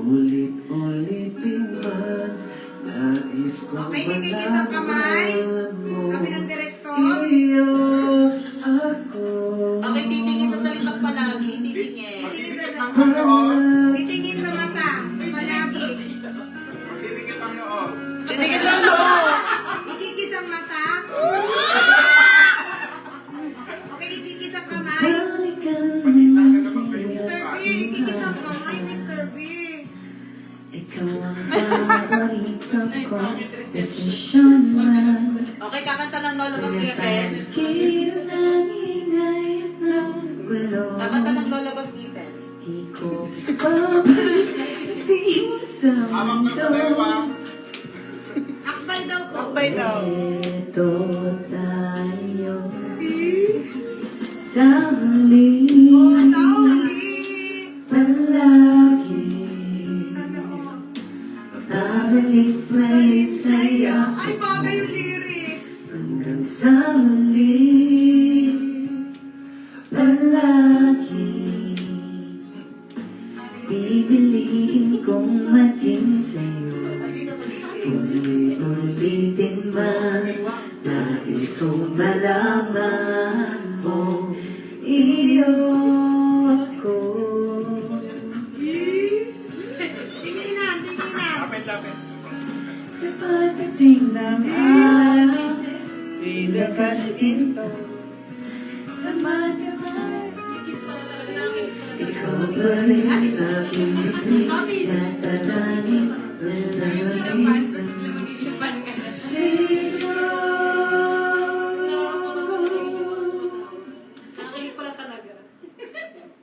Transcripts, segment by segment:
Ulit-ulitin man, nais kong Okay, titigis ang kamay. Sabi ng direktor. iyo ako. Okay, titingin sa salibag palagi. Titingin. Titingin sa titingin sa mata. Sa palagi. Titigit ng noo. Itigis ang mata. Okay, itigis ang kamay. Balikan mo Mr. B, itigis ang kamay, Mr. B. ikaw ang paborito ko. Desisyon na Okay, kakanta ng Lolo Baskipen. Kira ng ingay at ng gulo. Kakanta ng Lolo Baskipen. Di ko babalitin sa mundo. Akbay daw po. Akbay daw. Ito tayo sa huli. Sa huli. Palagi Ano? babalik pa rin sa'yo Ay, bagay yung lyrics. hanggang sa huli. Palagi bibiliin kong maging sa'yo. Uli-ulitin man, nais kong malaman mo, iyo ako. Tinginan, tinginan. Sa pagdating ng araw, ilagan ito. Sa matibay, ikaw ba rin ang aking bituin na tatanin ng lamangin? Sino?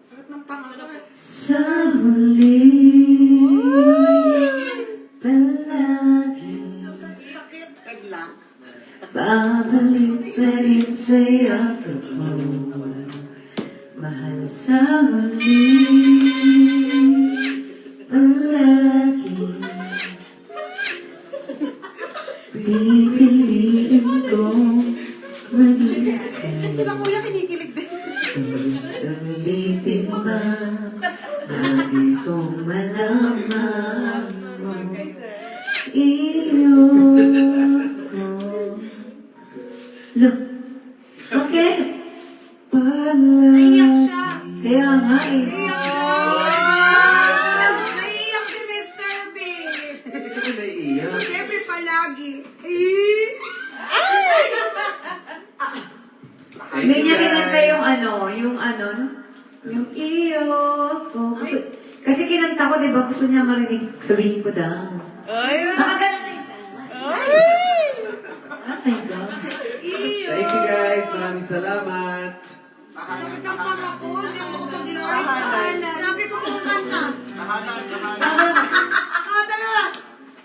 Sakit ng pangalan. Sa huli, palagi Sakit. Naglang. babalik pa rin sa yakap mo. Mahal sa huli, palagi pipiliin ko maging sa'yo. Sila kuya kinikilig din. Ulitin ba, nais kong malaman mo, iyo ko. Look, okay. Naiyak siya. Kaya nga eh. Naiyak siya. Naiyak si Mr. B. Ito ko naiiyak. Siyempre palagi. Hindi niya kinanta yung ano, no? Yung iyo ko. Kasi kinanta ko, di ba? Gusto niya marinig, sabihin ko daw. Ay! Baka gano'n siya. Ay! Oh my God. Thank you guys. Maraming salamat. Sakit ang panga ko. Hindi ako makapag-live. Sabi ko kung kanta. Dalawa.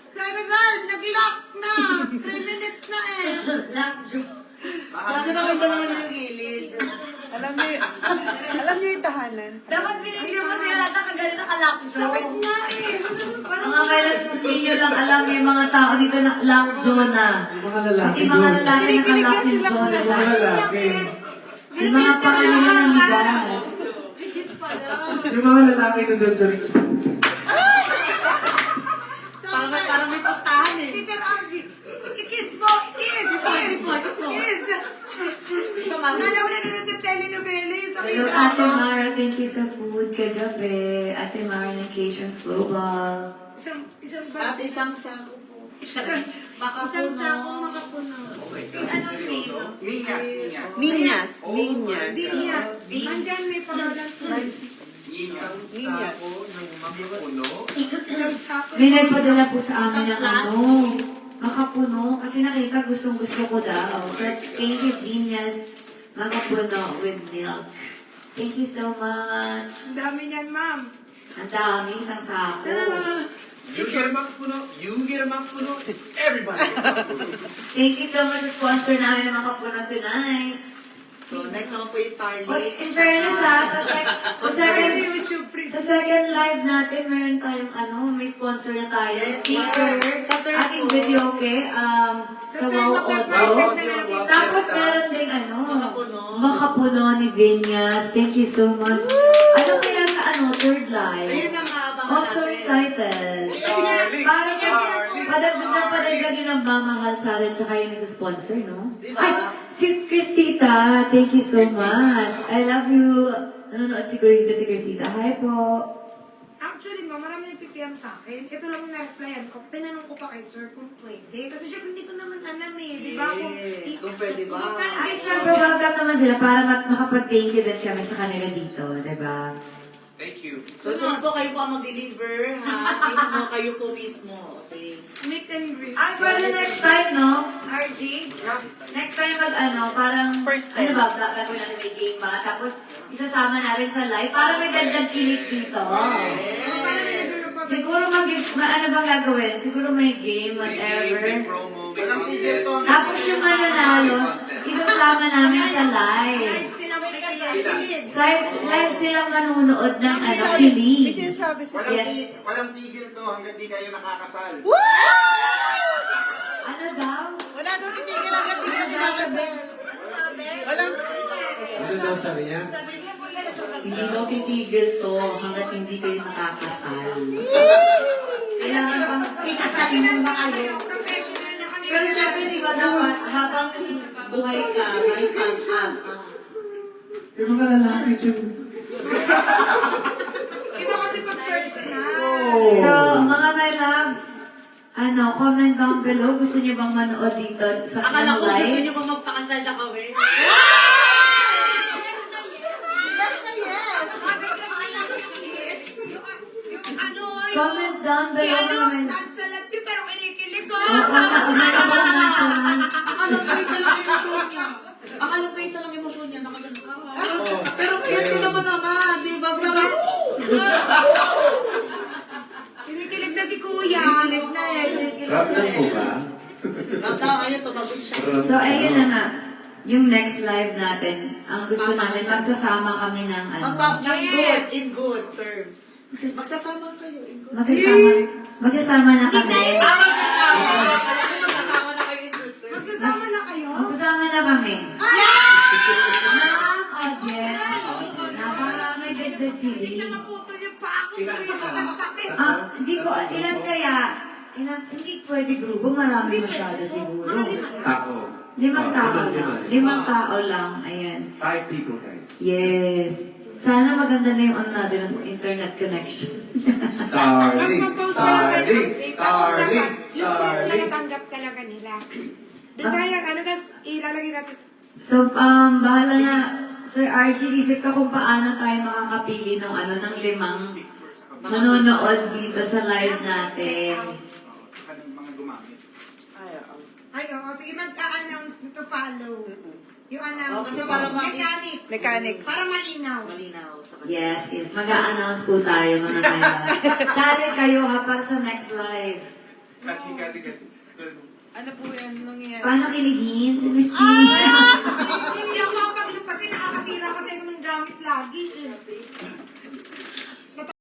Sabi ko, nag-lock na. 3 minutes na eh. Lockjaw. Bakit na kayo dalawa ng gilid? Alam niyo yung tahanan. Dapat binigyan mo sila lahat ng kagaling na lockjaw. Sakit na eh. Parang Mga kailas, hindi nyo lang alam yung mga tao dito na lockjaw na. Yung mga lalaki Pati mga doon. lalaki na Kinikilig lockjaw sila na. Yung mga lalaki. Yung mga pangalan ng gas. Yung mga lalaki doon sa... Parang may pustahan eh. Si Sir Archie, i-kiss mo, i-kiss, Kiss mo, kiss mo. kiss. Isa mami. Nalaw na nunod yung telenovela yung sa Hello, kita. Ate Mara. Thank you sa food kagabi. Ate Mara ng Cations Global. Isang At bag. isang sako po. Isang sakong Makapuno. makapuno. Si anong name? Ninyas. Ninyas. Dinyas. Andyan may pangalan po. Isang sako ng makapuno. Isang sako. May nagpadala po sa amin ng ano, makapuno. Kasi nakita gustong-gusto ko daw. So, thank you, Vinyas. Makapuno with milk. Thank you so much. Ang dami niyan, ma'am. Ang dami, isang sako. You get a makapuno. You get a makapuno. Everybody gets a makapuno. Thank you so much sa sponsor namin ng Makapuno tonight. So, next naman po yung Oh, Starlight. in fairness ha, sa second, YouTube free. sa second live natin, meron tayong ano, may sponsor na tayo. Yes, Sticker, sa third ating floor. video, okay? Sa Wow Audio. Wow. Tapos meron ding ano, Makapuno. Makapuno ni Vinyas. Thank you so much. Ano kaya sa ano, third live? Ayun ang Oh, abangan sorry, natin. excited. Darling, Parang darling, padagdag ng mamahal sa atin tsaka yung sponsor, no? Diba? Ay, si Christita, thank you so much. I love you. Nanonood siguro dito si Christita. Hi po. Actually, ma, marami nagpipiyam sa akin. Ito lang yung na-replyan ko. Tinanong ko pa kay sir kung pwede. Kasi siya, hindi ko naman alam eh. Di ba? Kung pwede ba? Ay, syempre, welcome naman sila para makapag-thank you din kami sa kanila dito, di ba? Thank you. So, saan po kayo pa mag-deliver, ha? Mismo, kayo po mismo. Okay. Meet and greet. Ay, pero next time, no? RG? Next time parang, First time. ano ba, gagawin natin may game ba? Tapos, isasama natin sa live para may dagdag kilit dito. Para may nagulong pa sa... Siguro ano bang gagawin? Siguro may game, May game, may whatever. promo, may contest. Tapos yung mananalo, isasama namin sa live. Kahit silang pikilit. Live silang manunood ng May kilig. sinasabi sa... Yes. Walang tigil to hanggang di kayo nakakasal. Ano daw? Wala daw titigil agad, di ka pinakasal. Walang... Ano daw sabi niya? Hindi daw titigil to hanggat hindi kayo nakakasal. Kailangan pang ikasalin mo ba kayo? Professional na kami. Pero syempre, di ba dapat habang buhay ka, may pag-asa. Yung mga lalaki dyan. Iba kasi pag personal. So, mga my loves, comment down below. Gusto niyo bang manood dito sa Akala ko gusto live? niyo ba magpakasal na kami? Yung ano, Comment down si below ano, naman. nasa lahat pero kinikilig ko. Akala ko isa lang yung emosyon niya. Akala ko isa lang yung emosyon niya. Nakagano. Pero cute naman naman, di ba? Kinikilig na si kuya. Kinikilig na eh. Kinikilig na Ramdam mo eh. ba? Ramdam, ayun, tumagos siya. So, ayun na nga. Yung next live natin, ang gusto namin, magsasama kami ng Good, in good terms. Magsasama kayo in good terms. magsasama na kami. Magsasama. Kaya kung magsasama na kayo in good terms. Magsasama na kayo? Magsasama na kami. Ma'am audience, naparami dagdag Hindi kilig. na maputol yung pa ako. Kuya, ang sakit. Hindi ko, ilan kaya? Hindi pwede grupo, marami masyado siguro. Tao. 5 tao Oh, lang. lima. 5 tao lang, ayan. 5 people, guys. Yes. Sana maganda na yung natin ng internet connection. Starling, Starling, Starling, Yung Starling. natatanggap talaga nila. Di ba yan, ano, tapos ilalagay natin. So, bahala na. Sir Archie, isip ka kung paano tayo makakapili ng ng 5 manonood dito sa live natin. Mga gumamit. Ay, oo, sige, mag-a-announce to follow. Yung announce. kasi para Mechanics. Para malinaw. Malinaw sa kanila. Yes. Mag-a-announce po tayo, mga kaya. Sali kayo para sa next live. Kati. Ano po yan nangyayari? Paano kiligin si Miss Chi? Hindi ako makapaglupa kasi nakakasira kasi ako ng gamit lagi eh.